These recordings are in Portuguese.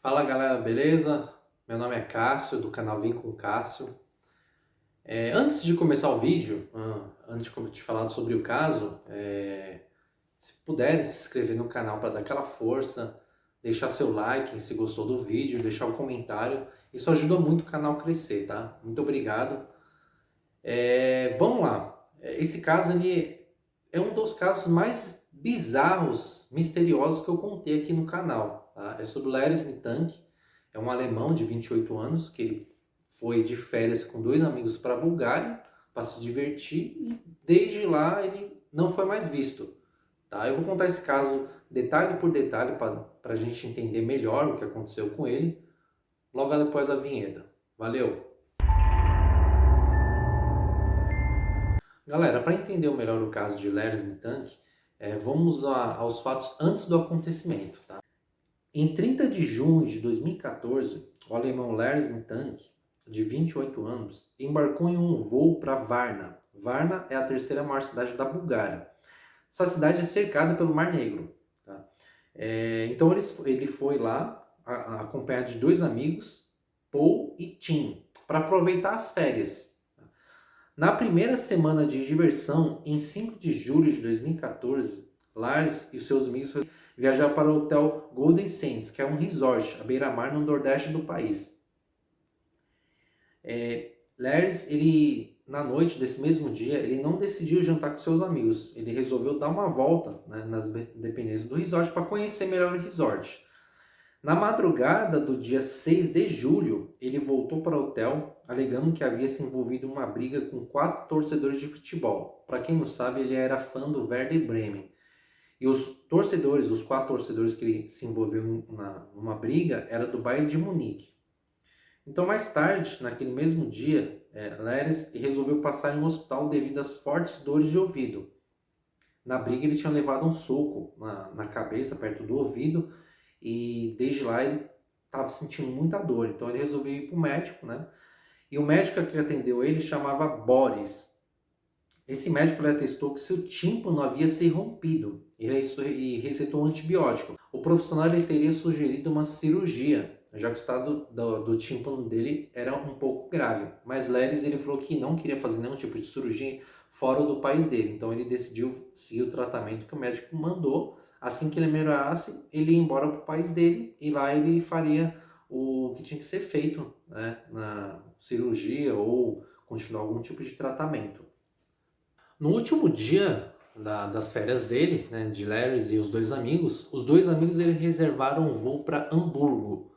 Fala galera, beleza? Meu nome é Cássio, do canal Vem com Cássio. Antes de começar o vídeo, antes de te falar sobre o caso, se puder se inscrever no canal para dar aquela força, deixar seu like se gostou do vídeo, deixar um comentário, isso ajuda muito o canal a crescer, tá? Muito obrigado. Vamos lá. Esse caso ele é um dos casos mais bizarros, misteriosos que eu contei aqui no canal. Tá? É sobre o Larry Tank, é um alemão de 28 anos que ele foi de férias com dois amigos para a Bulgária para se divertir e desde lá ele não foi mais visto. Tá? Eu vou contar esse caso detalhe por detalhe para a gente entender melhor o que aconteceu com ele logo depois da vinheta. Valeu! Galera, para entender melhor o caso de Larry Tank, vamos aos fatos antes do acontecimento. Tá? Em 30 de junho de 2014, o alemão Lars Tank, de 28 anos, embarcou em um voo para Varna. Varna é a terceira maior cidade da Bulgária. Essa cidade é cercada pelo Mar Negro. Tá? Então ele foi lá acompanhado de dois amigos, Paul e Tim, para aproveitar as férias. Na primeira semana de diversão, em 5 de julho de 2014, Lars e seus amigos viajaram para o hotel Golden Sands, que é um resort à beira-mar no nordeste do país. Lars, na noite desse mesmo dia, ele não decidiu jantar com seus amigos. Ele resolveu dar uma volta, né, nas dependências do resort para conhecer melhor o resort. Na madrugada do dia 6 de julho, ele voltou para o hotel, alegando que havia se envolvido em uma briga com 4 torcedores de futebol. Para quem não sabe, ele era fã do Werder Bremen. E os 4 torcedores que ele se envolveu numa briga, era do Bayern de Munique. Então, mais tarde, naquele mesmo dia, Leres resolveu passar em um hospital devido às fortes dores de ouvido. Na briga, ele tinha levado um soco na cabeça, perto do ouvido, e desde lá ele estava sentindo muita dor. Então, ele resolveu ir para o médico, né? E o médico que atendeu ele chamava Boris. Esse médico atestou que seu tímpano havia se rompido e receitou um antibiótico. O profissional ele teria sugerido uma cirurgia, já que o estado do tímpano dele era um pouco grave. Mas Leris ele falou que não queria fazer nenhum tipo de cirurgia fora do país dele. Então ele decidiu seguir o tratamento que o médico mandou. Assim que ele melhorasse, ele ia embora para o país dele e lá ele faria o que tinha que ser feito, né, na cirurgia ou continuar algum tipo de tratamento. No último dia das férias dele, né, de Larry e os dois amigos eles reservaram um voo para Hamburgo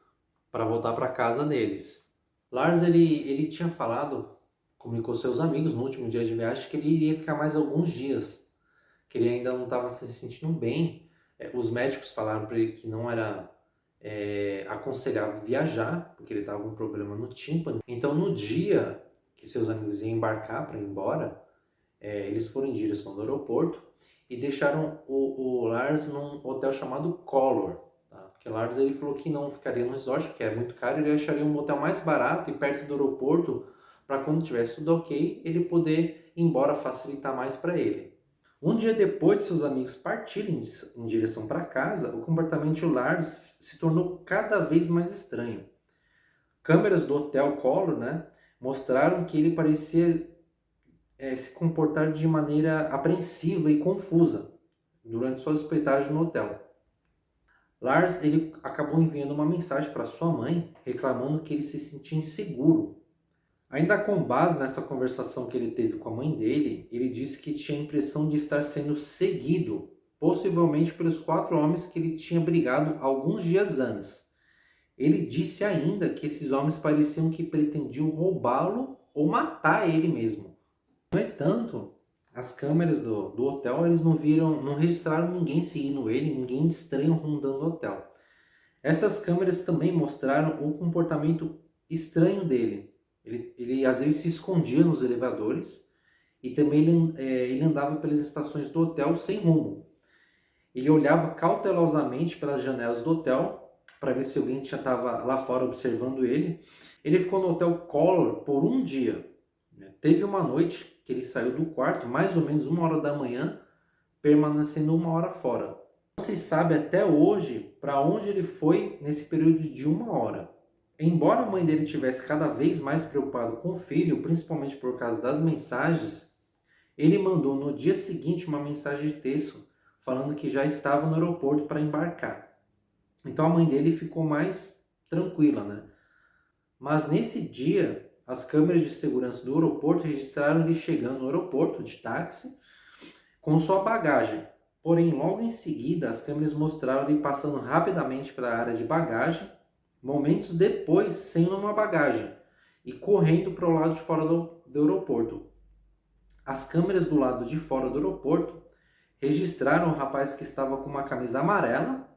para voltar para casa deles. Lars ele tinha falado, comunicou seus amigos no último dia de viagem que ele iria ficar mais alguns dias, que ele ainda não estava se sentindo bem. Os médicos falaram para ele que não era aconselhável viajar, porque ele estava com um problema no tímpano. Então, no dia que seus amigos iam embarcar para ir embora, eles foram em direção ao aeroporto e deixaram o Lars num hotel chamado Color. Tá? Porque o Lars ele falou que não ficaria no resort, porque é muito caro, ele acharia um hotel mais barato e perto do aeroporto, para quando tivesse tudo ok, ele poder ir embora, facilitar mais para ele. Um dia depois de seus amigos partirem em direção para casa, o comportamento de Lars se tornou cada vez mais estranho. Câmeras do hotel Color, né, mostraram que ele parecia se comportar de maneira apreensiva e confusa durante sua hospedagem no hotel. Lars ele acabou enviando uma mensagem para sua mãe reclamando que ele se sentia inseguro. Ainda com base nessa conversação que ele teve com a mãe dele, ele disse que tinha a impressão de estar sendo seguido, possivelmente pelos 4 homens que ele tinha brigado alguns dias antes. Ele disse ainda que esses homens pareciam que pretendiam roubá-lo ou matar ele mesmo. No entanto, as câmeras do hotel eles não registraram ninguém seguindo ele, ninguém de estranho rondando o hotel. Essas câmeras também mostraram o comportamento estranho dele. Ele às vezes se escondia nos elevadores e também ele andava pelas estações do hotel sem rumo. Ele olhava cautelosamente pelas janelas do hotel para ver se alguém já estava lá fora observando ele. Ele ficou no hotel Color por um dia. Teve uma noite que ele saiu do quarto, mais ou menos 1 hora da manhã, permanecendo 1 hora fora. Não se sabe até hoje para onde ele foi nesse período de 1 hora. Embora a mãe dele tivesse cada vez mais preocupado com o filho, principalmente por causa das mensagens, ele mandou no dia seguinte uma mensagem de texto falando que já estava no aeroporto para embarcar. Então a mãe dele ficou mais tranquila, né? Mas nesse dia, as câmeras de segurança do aeroporto registraram ele chegando no aeroporto de táxi com sua bagagem. Porém, logo em seguida, as câmeras mostraram ele passando rapidamente para a área de bagagem, momentos depois sem uma bagagem, e correndo para o lado de fora do aeroporto. As câmeras do lado de fora do aeroporto registraram o rapaz que estava com uma camisa amarela.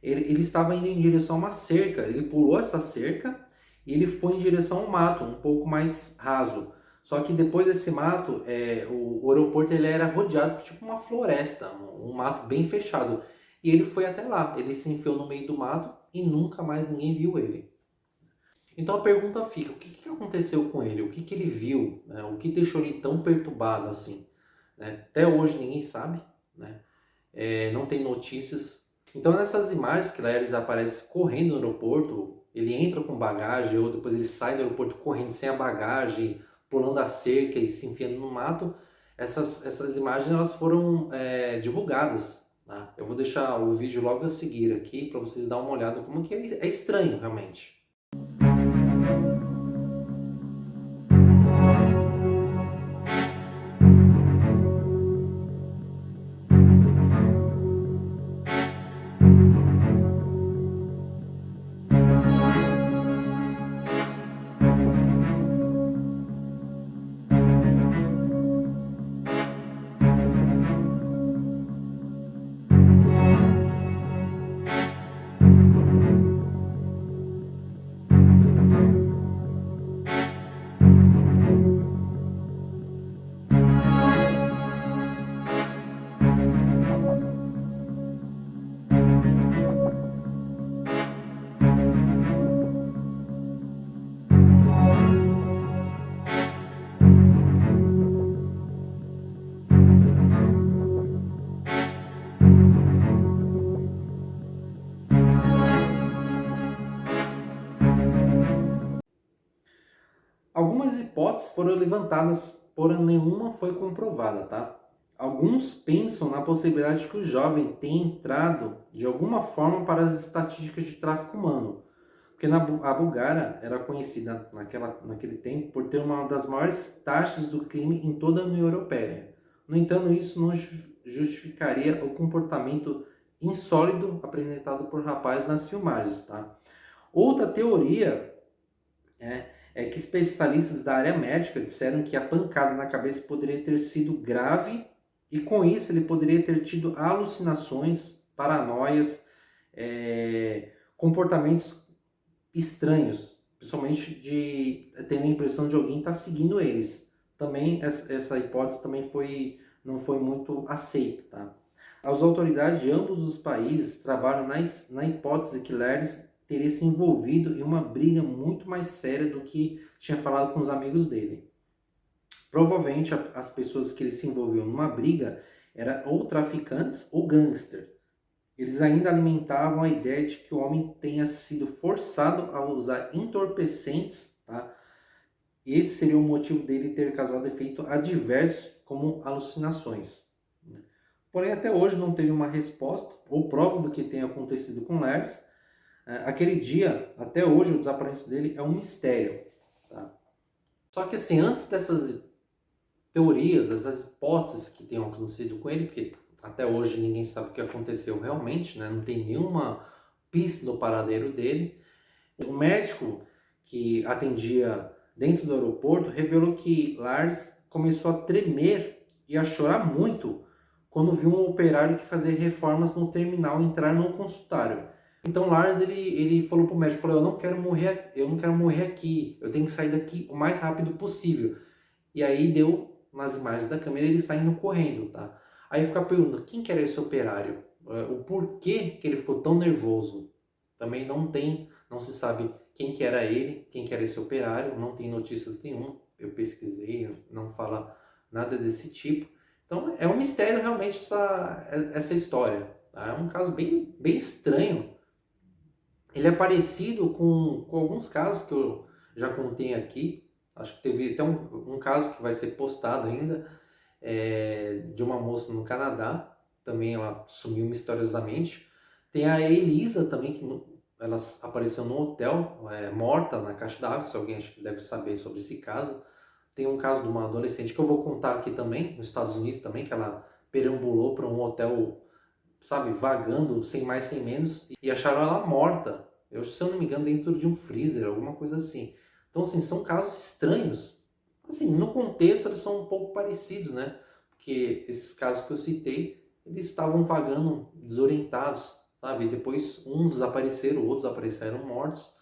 Ele estava indo em direção a uma cerca, ele pulou essa cerca e ele foi em direção ao mato, um pouco mais raso. Só que depois desse mato, o aeroporto ele era rodeado por tipo uma floresta, um mato bem fechado. E ele foi até lá, ele se enfiou no meio do mato e nunca mais ninguém viu ele. Então a pergunta fica, o que aconteceu com ele? O que ele viu? Né? O que deixou ele tão perturbado assim? Né? Até hoje ninguém sabe, né? Não tem notícias. Então nessas imagens que Larry aparece correndo no aeroporto, ele entra com bagagem, ou depois ele sai do aeroporto correndo sem a bagagem, pulando a cerca e se enfiando no mato, essas imagens elas foram divulgadas. Tá? Eu vou deixar o vídeo logo a seguir aqui para vocês darem uma olhada como que é estranho realmente. Algumas hipóteses foram levantadas, porém nenhuma foi comprovada, tá? Alguns pensam na possibilidade de que o jovem tenha entrado de alguma forma para as estatísticas de tráfico humano, porque a Bulgária era conhecida naquele tempo por ter uma das maiores taxas do crime em toda a União Europeia. No entanto, isso não justificaria o comportamento insólido apresentado por rapazes nas filmagens, tá? Outra teoria é que especialistas da área médica disseram que a pancada na cabeça poderia ter sido grave e com isso ele poderia ter tido alucinações, paranoias, comportamentos estranhos, principalmente de tendo a impressão de alguém estar seguindo eles. Também essa hipótese também não foi muito aceita, tá? As autoridades de ambos os países trabalham na hipótese que Lerdes teria se envolvido em uma briga muito mais séria do que tinha falado com os amigos dele. Provavelmente as pessoas que ele se envolveu numa briga eram ou traficantes ou gangsters. Eles ainda alimentavam a ideia de que o homem tenha sido forçado a usar entorpecentes, tá? Esse seria o motivo dele ter causado efeito adverso, como alucinações. Porém, até hoje não teve uma resposta ou prova do que tenha acontecido com Lars. Aquele dia, até hoje, o desaparecimento dele é um mistério. Tá? Só que assim, antes dessas teorias, essas hipóteses que tenham acontecido com ele, porque até hoje ninguém sabe o que aconteceu realmente, né? Não tem nenhuma pista do paradeiro dele. O médico que atendia dentro do aeroporto revelou que Lars começou a tremer e a chorar muito quando viu um operário que fazia reformas no terminal entrar no consultório. Então Lars ele falou pro médico, falou, eu não quero morrer aqui, eu tenho que sair daqui o mais rápido possível. E aí deu nas imagens da câmera ele saindo correndo, tá? Aí fica a pergunta, quem que era esse operário? O porquê que ele ficou tão nervoso? Também não se sabe quem que era ele, quem que era esse operário, não tem notícias nenhuma, eu pesquisei, não fala nada desse tipo. Então é um mistério realmente essa história, tá? É um caso bem estranho, Ele é parecido com alguns casos que eu já contei aqui. Acho que teve até um caso que vai ser postado ainda, de uma moça no Canadá. Também ela sumiu misteriosamente. Tem a Elisa também, que ela apareceu no hotel, morta na caixa d'água. Se alguém acho que deve saber sobre esse caso. Tem um caso de uma adolescente que eu vou contar aqui também, nos Estados Unidos também, que ela perambulou para um hotel, sabe, vagando, sem mais sem menos, e acharam ela morta. Eu, se eu não me engano, dentro de um freezer, alguma coisa assim. Então, assim, são casos estranhos. Assim, no contexto eles são um pouco parecidos, né? Porque esses casos que eu citei, eles estavam vagando desorientados, sabe? Depois uns desapareceram, outros apareceram mortos.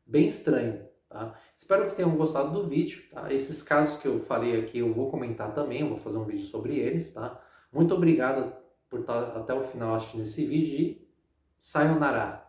Bem estranho, tá? Espero que tenham gostado do vídeo, tá? Esses casos que eu falei aqui eu vou comentar também, eu vou fazer um vídeo sobre eles, tá? Muito obrigado por estar até o final assistindo esse vídeo e sayonara!